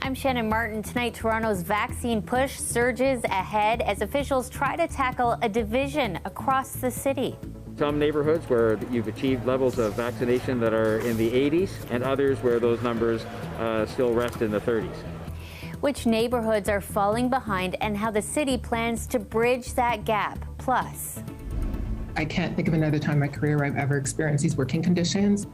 I'm Shannon Martin. Tonight, Toronto's vaccine push surges ahead as officials try to tackle a division across the city. Some neighborhoods where you've achieved levels of vaccination that are in the 80s, and others where those numbers still rest in the 30s. Which neighborhoods are falling behind and how the city plans to bridge that gap. Plus, I can't think of another time in my career where I've ever experienced these working conditions.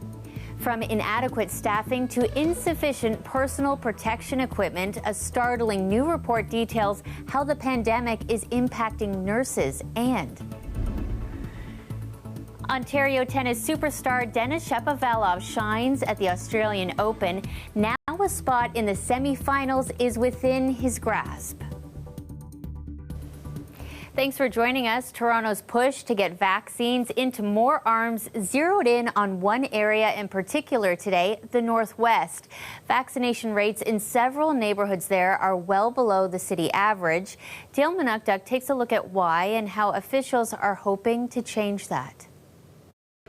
From inadequate staffing to insufficient personal protection equipment, a startling new report details how the pandemic is impacting nurses. And Ontario tennis superstar Denis Shapovalov shines at the Australian Open. Now a spot in the semifinals is within his grasp. Thanks for joining us. Toronto's push to get vaccines into more arms zeroed in on one area in particular today, the Northwest. Vaccination rates in several neighborhoods there are well below the city average. Dale Manukduk takes a look at why and how officials are hoping to change that.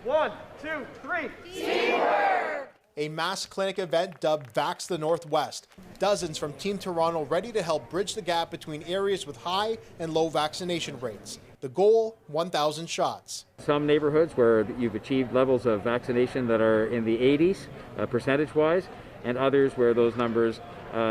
1, 2, 3. Teamwork! A mass clinic event dubbed Vax the Northwest. Dozens from Team Toronto ready to help bridge the gap between areas with high and low vaccination rates. The goal, 1,000 shots. Some neighborhoods where you've achieved levels of vaccination that are in the 80s, percentage-wise, and others where those numbers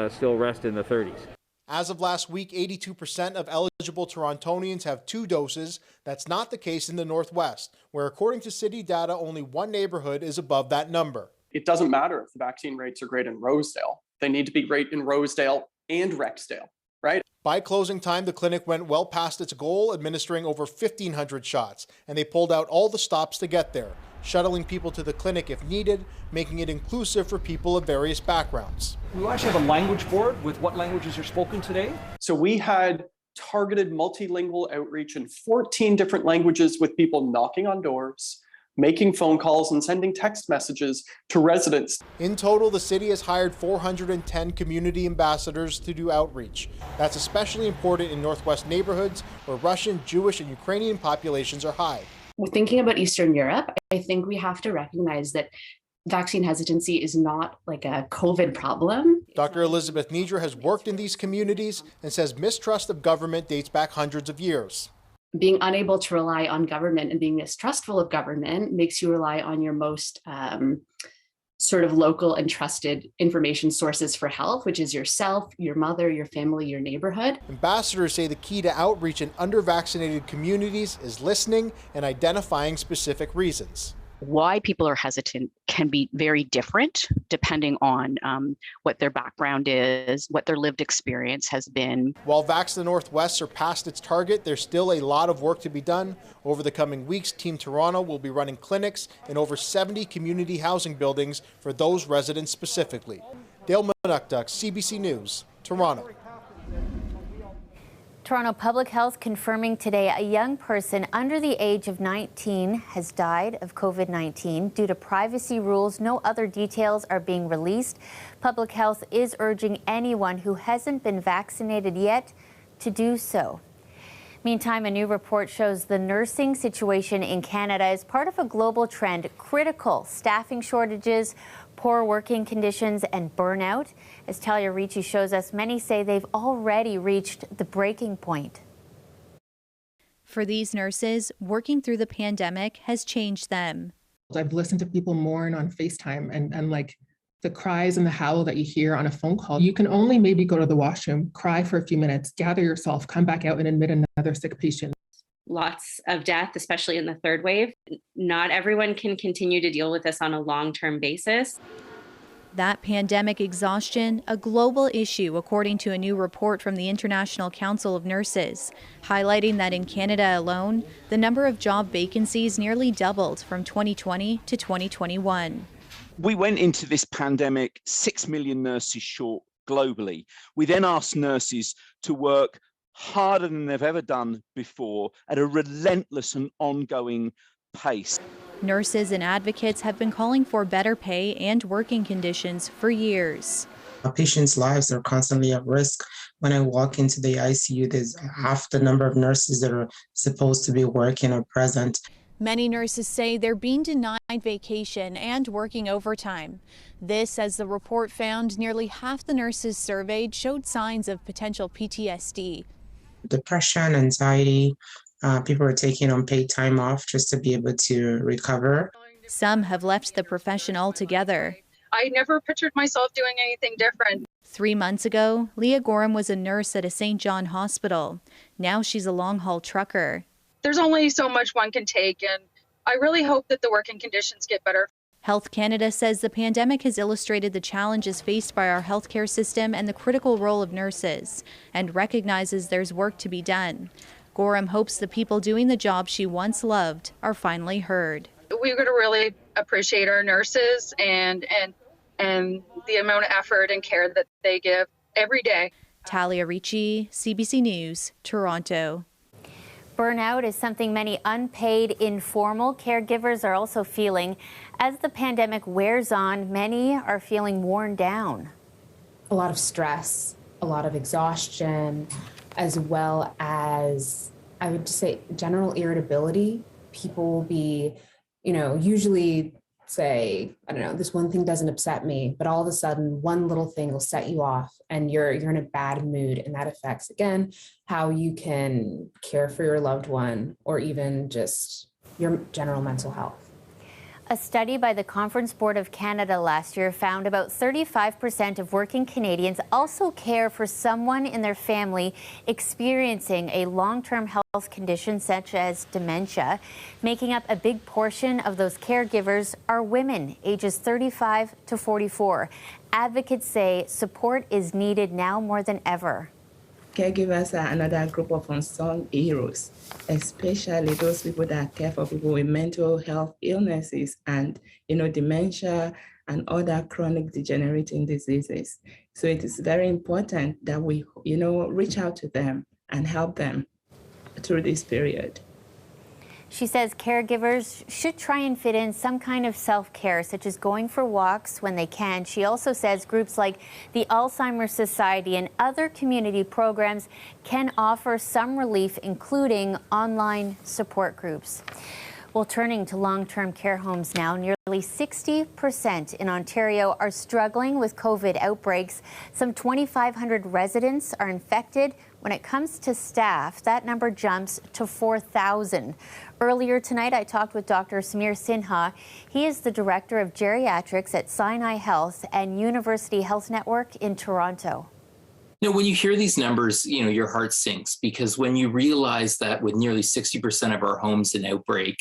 still rest in the 30s. As of last week, 82% of eligible Torontonians have 2 doses. That's not the case in the Northwest, where according to city data, only one neighborhood is above that number. It doesn't matter if the vaccine rates are great in Rosedale. They need to be great in Rosedale and Rexdale, right? By closing time, the clinic went well past its goal, administering over 1,500 shots, and they pulled out all the stops to get there, shuttling people to the clinic if needed, making it inclusive for people of various backgrounds. We actually have a language board with what languages are spoken today. So we had targeted multilingual outreach in 14 different languages with people knocking on doors, making phone calls and sending text messages to residents. In total, the city has hired 410 community ambassadors to do outreach. That's especially important in Northwest neighborhoods where Russian, Jewish, and Ukrainian populations are high. We're thinking about Eastern Europe. I think we have to recognize that vaccine hesitancy is not like a COVID problem. Dr. Elizabeth Niedra has worked in these communities and says mistrust of government dates back hundreds of years. Being unable to rely on government and being mistrustful of government makes you rely on your most sort of local and trusted information sources for health, which is yourself, your mother, your family, your neighborhood. Ambassadors say the key to outreach in under-vaccinated communities is listening and identifying specific reasons. Why people are hesitant can be very different depending on what their background is, what their lived experience has been. While Vax the Northwest surpassed its target, there's still a lot of work to be done. Over the coming weeks, Team Toronto will be running clinics in over 70 community housing buildings for those residents specifically. Dale Manukduk, CBC News, Toronto. Toronto Public Health confirming today a young person under the age of 19 has died of COVID-19. Due to privacy rules, no other details are being released. Public Health is urging anyone who hasn't been vaccinated yet to do so. Meantime, a new report shows the nursing situation in Canada is part of a global trend: critical staffing shortages, poor working conditions, and burnout. As Talia Ricci shows us, many say they've already reached the breaking point. For these nurses, working through the pandemic has changed them. I've listened to people mourn on FaceTime and like the cries and the howl that you hear on a phone call. You can only maybe go to the washroom, cry for a few minutes, gather yourself, come back out and admit another sick patient. Lots of death, especially in the third wave. Not everyone can continue to deal with this on a long-term basis. That pandemic exhaustion, a global issue, according to a new report from the International Council of Nurses, highlighting that in Canada alone, the number of job vacancies nearly doubled from 2020 to 2021. We went into this pandemic 6 million nurses short globally. We then asked nurses to work harder than they've ever done before at a relentless and ongoing pace. Nurses and advocates have been calling for better pay and working conditions for years. Patients' lives are constantly at risk. When I walk into the ICU, there's half the number of nurses that are supposed to be working are present. Many nurses say they're being denied vacation and working overtime. This, as the report found, nearly half the nurses surveyed showed signs of potential PTSD. Depression, anxiety, people are taking unpaid time off just to be able to recover. Some have left the profession altogether. I never pictured myself doing anything different. 3 months ago, Leah Gorham was a nurse at a St. John hospital. Now she's a long-haul trucker. There's only so much one can take, and I really hope that the working conditions get better. Health Canada says the pandemic has illustrated the challenges faced by our healthcare system and the critical role of nurses, and recognizes there's work to be done. Gorham hopes the people doing the job she once loved are finally heard. We're going to really appreciate our nurses and the amount of effort and care that they give every day. Talia Ricci, CBC News, Toronto. Burnout is something many unpaid, informal caregivers are also feeling. As the pandemic wears on, many are feeling worn down. A lot of stress, a lot of exhaustion, as well as, I would just say, general irritability. People will be, usually say, I don't know, this one thing doesn't upset me, but all of a sudden one little thing will set you off and you're in a bad mood, and that affects, again, how you can care for your loved one or even just your general mental health. A study by the Conference Board of Canada last year found about 35% of working Canadians also care for someone in their family experiencing a long-term health condition such as dementia. Making up a big portion of those caregivers are women ages 35 to 44. Advocates say support is needed now more than ever. Caregivers are another group of unsung heroes, especially those people that care for people with mental health illnesses and, dementia and other chronic degenerating diseases. So it is very important that we, reach out to them and help them through this period. She says caregivers should try and fit in some kind of self-care, such as going for walks when they can. She also says groups like the Alzheimer's Society and other community programs can offer some relief, including online support groups. Well, turning to long-term care homes now, nearly 60% in Ontario are struggling with COVID outbreaks. Some 2,500 residents are infected. When it comes to staff, that number jumps to 4,000. Earlier tonight, I talked with Dr. Samir Sinha. He is the Director of Geriatrics at Sinai Health and University Health Network in Toronto. When you hear these numbers, your heart sinks, because when you realize that with nearly 60% of our homes in outbreak,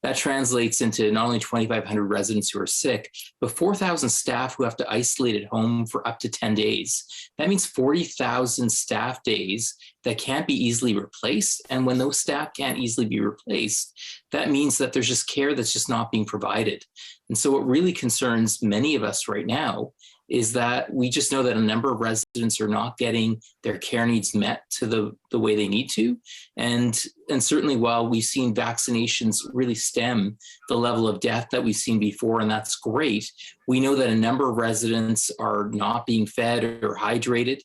that translates into not only 2,500 residents who are sick, but 4,000 staff who have to isolate at home for up to 10 days. That means 40,000 staff days that can't be easily replaced. And when those staff can't easily be replaced, that means that there's just care that's just not being provided. And so what really concerns many of us right now is that we just know that a number of residents are not getting their care needs met to the way they need to. And certainly while we've seen vaccinations really stem the level of death that we've seen before, and that's great, we know that a number of residents are not being fed or hydrated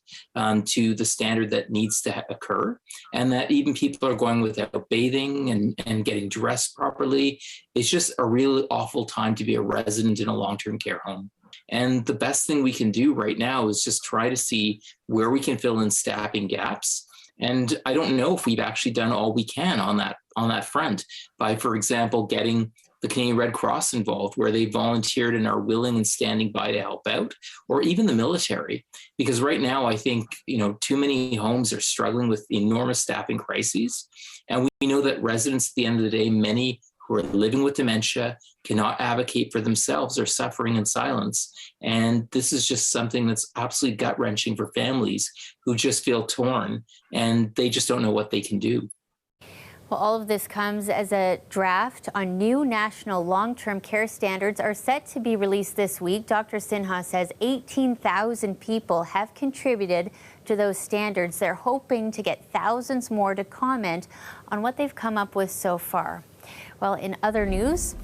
to the standard that needs to occur, and that even people are going without bathing and getting dressed properly. It's just a really awful time to be a resident in a long-term care home. And the best thing we can do right now is just try to see where we can fill in staffing gaps. And I don't know if we've actually done all we can on that front by, for example, getting the Canadian Red Cross involved, where they volunteered and are willing and standing by to help out, or even the military. Because right now, I think, too many homes are struggling with enormous staffing crises. And we know that residents, at the end of the day, many who are living with dementia cannot advocate for themselves or suffering in silence. And this is just something that's absolutely gut-wrenching for families who just feel torn and they just don't know what they can do. Well, all of this comes as a draft on new national long-term care standards are set to be released this week. Dr. Sinha says 18,000 people have contributed to those standards. They're hoping to get thousands more to comment on what they've come up with so far. Well, in other news,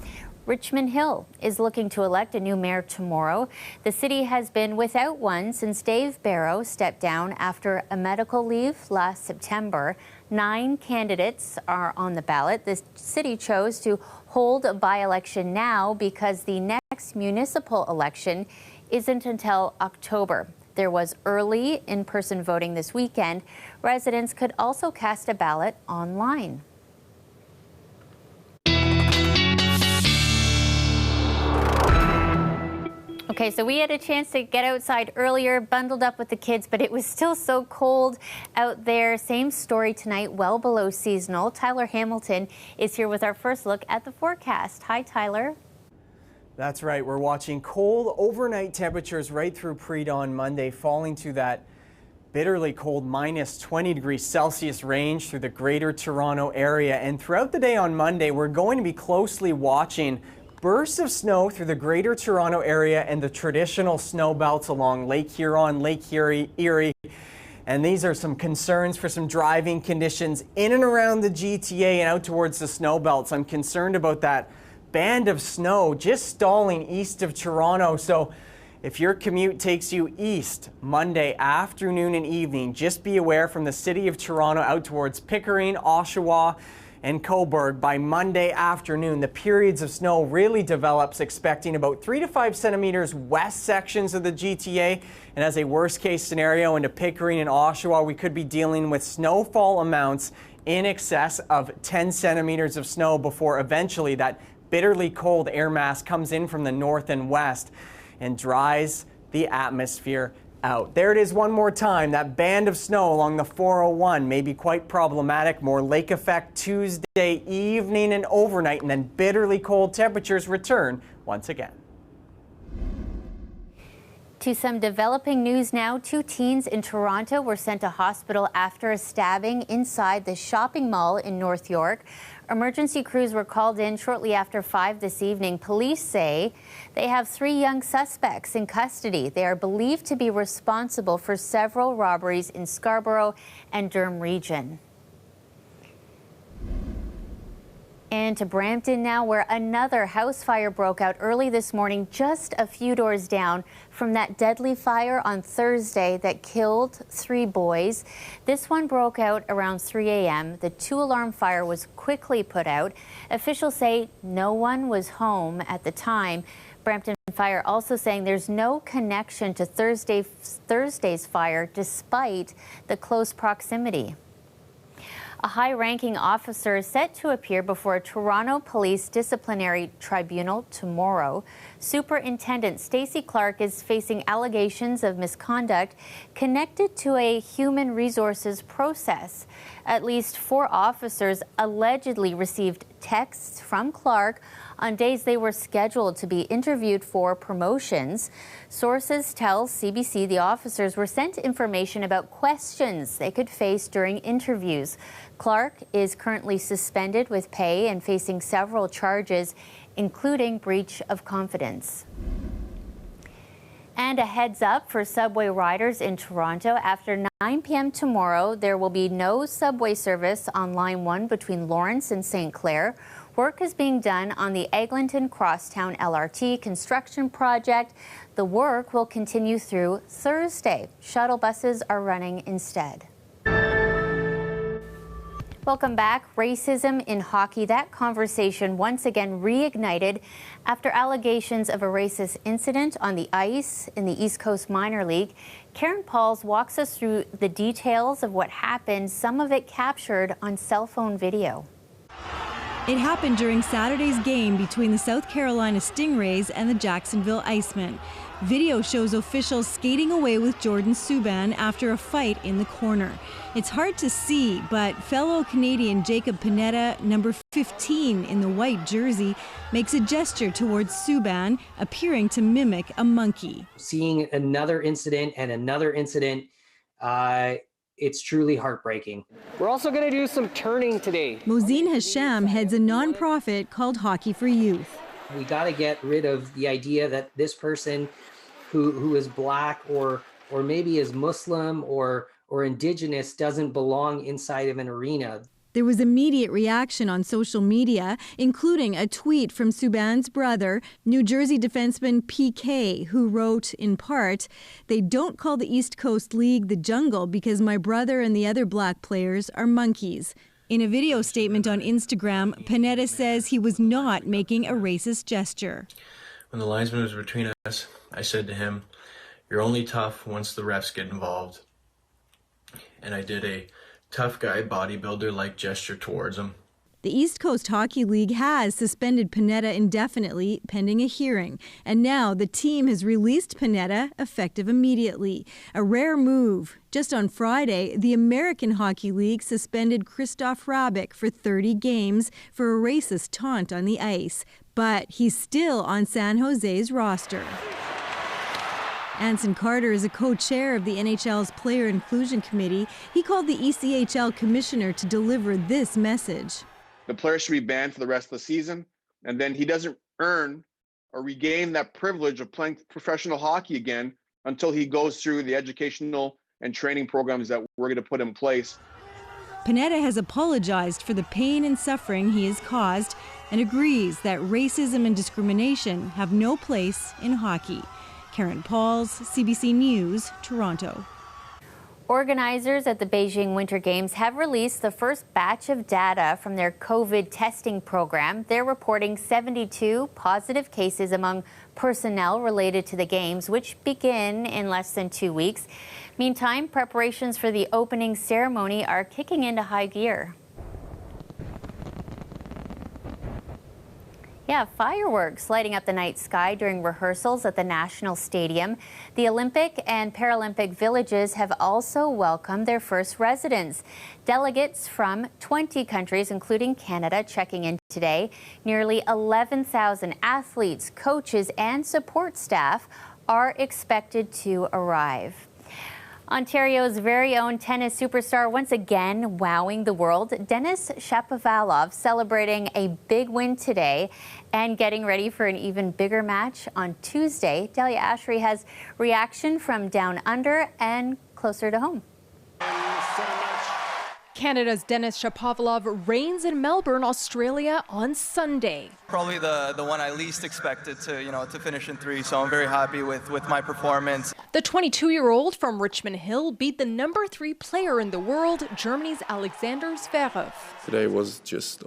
Richmond Hill is looking to elect a new mayor tomorrow. The city has been without one since Dave Barrow stepped down after a medical leave last September. 9 candidates are on the ballot. The city chose to hold by-election now because the next municipal election isn't until October. There was early in-person voting this weekend. Residents could also cast a ballot online. Okay, so we had a chance to get outside earlier, bundled up with the kids, but it was still so cold out there. Same story tonight, well below seasonal. Tyler Hamilton is here with our first look at the forecast. Hi, Tyler. That's right. We're watching cold overnight temperatures right through pre-dawn Monday, falling to that bitterly cold minus 20 degrees Celsius range through the greater Toronto area. And throughout the day on Monday, we're going to be closely watching bursts of snow through the greater Toronto area and the traditional snow belts along Lake Huron, Lake Erie. And these are some concerns for some driving conditions in and around the GTA and out towards the snow belts. I'm concerned about that band of snow just stalling east of Toronto. So if your commute takes you east Monday afternoon and evening, just be aware from the city of Toronto out towards Pickering, Oshawa, and Cobourg. By Monday afternoon, the periods of snow really develops, expecting about 3 to 5 centimeters west sections of the GTA. And as a worst case scenario into Pickering and Oshawa, we could be dealing with snowfall amounts in excess of 10 centimeters of snow before eventually that bitterly cold air mass comes in from the north and west and dries the atmosphere out. There it is one more time. That band of snow along the 401 may be quite problematic. More lake effect Tuesday evening and overnight, and then bitterly cold temperatures return once again. To some developing news now. 2 teens in Toronto were sent to hospital after a stabbing inside the shopping mall in North York. Emergency crews were called in shortly after 5 this evening. Police say they have 3 young suspects in custody. They are believed to be responsible for several robberies in Scarborough and Durham region. And to Brampton now, where another house fire broke out early this morning, just a few doors down from that deadly fire on Thursday that killed 3 boys. This one broke out around 3 a.m. The 2-alarm fire was quickly put out. Officials say no one was home at the time. Brampton Fire also saying there's no connection to Thursday's fire despite the close proximity. A high-ranking officer is set to appear before a Toronto Police Disciplinary Tribunal tomorrow. Superintendent Stacey Clark is facing allegations of misconduct connected to a human resources process. At least 4 officers allegedly received texts from Clark on days they were scheduled to be interviewed for promotions. Sources tell CBC the officers were sent information about questions they could face during interviews. Clark is currently suspended with pay and facing several charges, including breach of confidence. And a heads up for subway riders in Toronto. After 9 p.m. tomorrow, there will be no subway service on Line 1 between Lawrence and St. Clair. Work is being done on the Eglinton Crosstown LRT construction project. The work will continue through Thursday. Shuttle buses are running instead. Welcome back. Racism in hockey. That conversation once again reignited after allegations of a racist incident on the ice in the East Coast Minor League. Karen Pauls walks us through the details of what happened, some of it captured on cell phone video. It happened during Saturday's game between the South Carolina Stingrays and the Jacksonville Icemen. Video shows officials skating away with Jordan Subban after a fight in the corner. It's hard to see, but fellow Canadian Jacob Panetta, number 15 in the white jersey, makes a gesture towards Subban, appearing to mimic a monkey. Seeing another incident and another incident, it's truly heartbreaking. We're also going to do some turning today. Mozine Hasham heads a nonprofit called Hockey for Youth. We got to get rid of the idea that this person who is black or maybe is Muslim or indigenous doesn't belong inside of an arena. There was immediate reaction on social media, including a tweet from Subban's brother, New Jersey defenseman PK, who wrote, in part, "They don't call the East Coast League the jungle because my brother and the other black players are monkeys." In a video statement on Instagram, Panetta says he was not making a racist gesture. When the linesman was between us, I said to him, "You're only tough once the refs get involved." And I did a tough guy bodybuilder-like gesture towards him. The East Coast Hockey League has suspended Panetta indefinitely pending a hearing, and now the team has released Panetta effective immediately. A rare move. Just on Friday, the American Hockey League suspended Christoph Rabic for 30 games for a racist taunt on the ice, but he's still on San Jose's roster. Anson Carter is a co-chair of the NHL's Player Inclusion Committee. He called the ECHL commissioner to deliver this message. The player should be banned for the rest of the season, and then he doesn't earn or regain that privilege of playing professional hockey again until he goes through the educational and training programs that we're going to put in place. Panetta has apologized for the pain and suffering he has caused and agrees that racism and discrimination have no place in hockey. Karen Pauls, CBC News, Toronto. Organizers at the Beijing Winter Games have released the first batch of data from their COVID testing program. They're reporting 72 positive cases among personnel related to the Games, which begin in less than 2 weeks. Meantime, preparations for the opening ceremony are kicking into high gear. Yeah, fireworks lighting up the night sky during rehearsals at the National Stadium. The Olympic and Paralympic villages have also welcomed their first residents. Delegates from 20 countries, including Canada, checking in today. Nearly 11,000 athletes, coaches, and support staff are expected to arrive. Ontario's very own tennis superstar once again wowing the world. Denis Shapovalov celebrating a big win today and getting ready for an even bigger match on Tuesday. Delia Ashry has reaction from down under and closer to home. Canada's Denis Shapovalov reigns in Melbourne, Australia on Sunday. Probably the one I least expected to finish in 3, so I'm very happy with my performance. The 22-year-old from Richmond Hill beat the number 3 player in the world, Germany's Alexander Zverev. Today was just,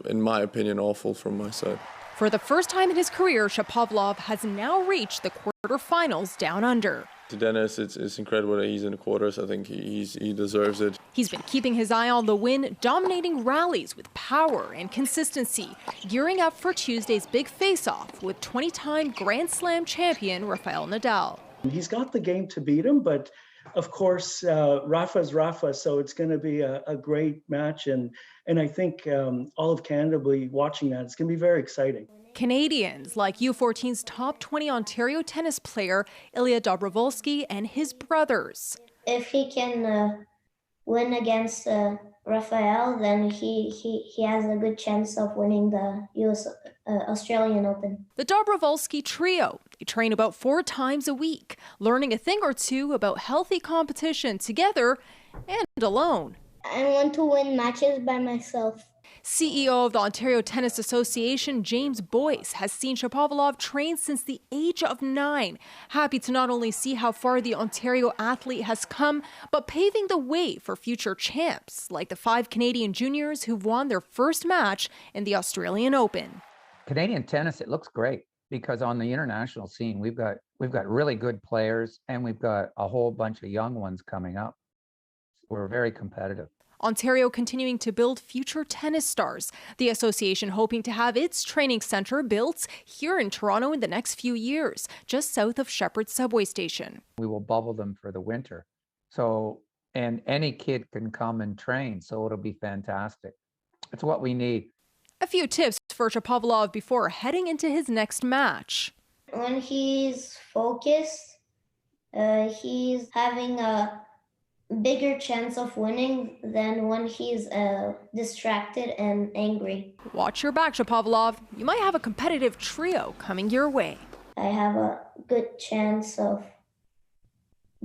in my opinion, awful from my side. For the first time in his career, Shapovalov has now reached the quarterfinals down under. To Denis, it's incredible that he's in the quarters. I think he deserves it. He's been keeping his eye on the win, dominating rallies with power and consistency, gearing up for Tuesday's big face-off with 20-time Grand Slam champion Rafael Nadal. He's got the game to beat him, but of course, Rafa's Rafa, so it's going to be a great match, and I think all of Canada will be watching that. It's going to be very exciting. Canadians like U14's top 20 Ontario tennis player Ilya Dobrovolsky and his brothers. If he can win against Rafael, then he has a good chance of winning the Australian Open. The Dobrovolsky trio, they train about 4 times a week, learning a thing or two about healthy competition together and alone. I want to win matches by myself. CEO of the Ontario Tennis Association, James Boyce, has seen Shapovalov train since the age of 9. Happy to not only see how far the Ontario athlete has come, but paving the way for future champs, like the 5 Canadian juniors who've won their first match in the Australian Open. Canadian tennis, it looks great because on the international scene, we've got really good players and we've got a whole bunch of young ones coming up. We're very competitive. Ontario continuing to build future tennis stars. The association hoping to have its training centre built here in Toronto in the next few years, just south of Shepherd subway station. We will bubble them for the winter. And any kid can come and train, so it'll be fantastic. It's what we need. A few tips for Shapovalov before heading into his next match. When he's focused, he's having a bigger chance of winning than when he's distracted and angry. Watch your back, Shapovalov. You might have a competitive trio coming your way. I have a good chance of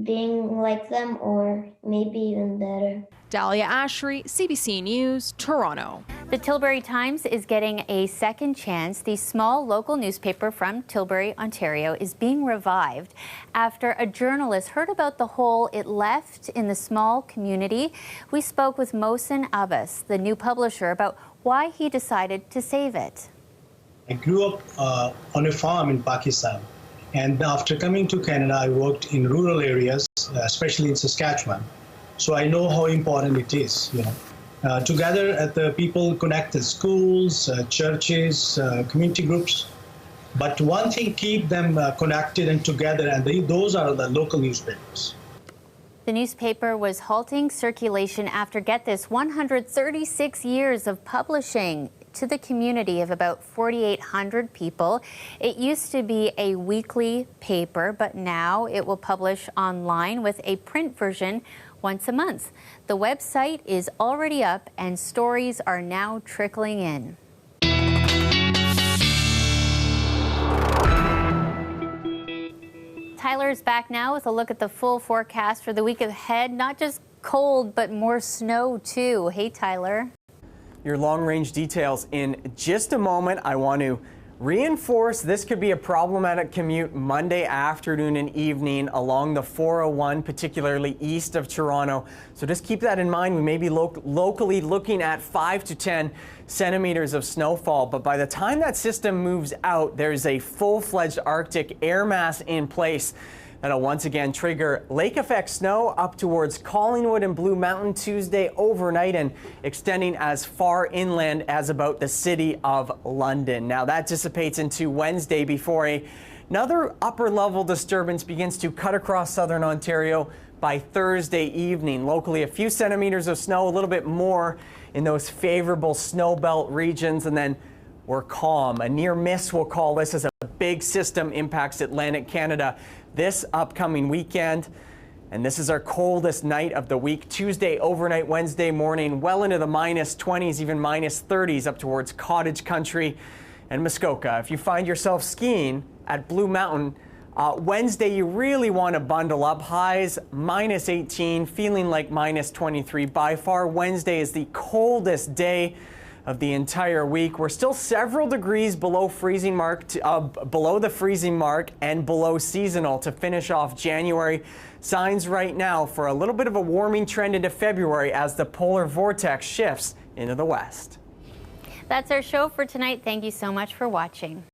being like them or maybe even better. Dahlia Ashry, CBC News, Toronto. The Tilbury Times is getting a second chance. The small local newspaper from Tilbury, Ontario, is being revived after a journalist heard about the hole it left in the small community. We spoke with Mohsen Abbas, the new publisher, about why he decided to save it. I grew up on a farm in Pakistan, and after coming to Canada, I worked in rural areas, especially in Saskatchewan. So I know how important it is. Together, the people connect the schools, churches, community groups. But one thing keep them connected and together, and those are the local newspapers. The newspaper was halting circulation after, get this, 136 years of publishing to the community of about 4,800 people. It used to be a weekly paper, but now it will publish online with a print version once a month. The website is already up and stories are now trickling in. Tyler is back now with a look at the full forecast for the week ahead. Not just cold, but more snow too. Hey, Tyler. Your long-range details in just a moment. I want to reinforce this could be a problematic commute Monday afternoon and evening along the 401, particularly east of Toronto. So just keep that in mind. We may be locally looking at 5 to 10 centimeters of snowfall, but by the time that system moves out, there's a full-fledged Arctic air mass in place that'll once again trigger lake effect snow up towards Collingwood and Blue Mountain Tuesday overnight and extending as far inland as about the city of London. Now that dissipates into Wednesday before another upper level disturbance begins to cut across southern Ontario by Thursday evening. Locally, a few centimeters of snow, a little bit more in those favorable snow belt regions, and then we're calm. A near miss, we'll call this, as a big system impacts Atlantic Canada this upcoming weekend. And this is our coldest night of the week. Tuesday overnight, Wednesday morning, well into the minus 20s, even minus 30s up towards Cottage Country and Muskoka. If you find yourself skiing at Blue Mountain, Wednesday you really want to bundle up. Highs minus 18, feeling like minus 23. By far, Wednesday is the coldest day of the entire week. We're still several degrees below freezing mark, below the freezing mark and below seasonal to finish off January. Signs right now for a little bit of a warming trend into February as the polar vortex shifts into the west. That's our show for tonight. Thank you so much for watching.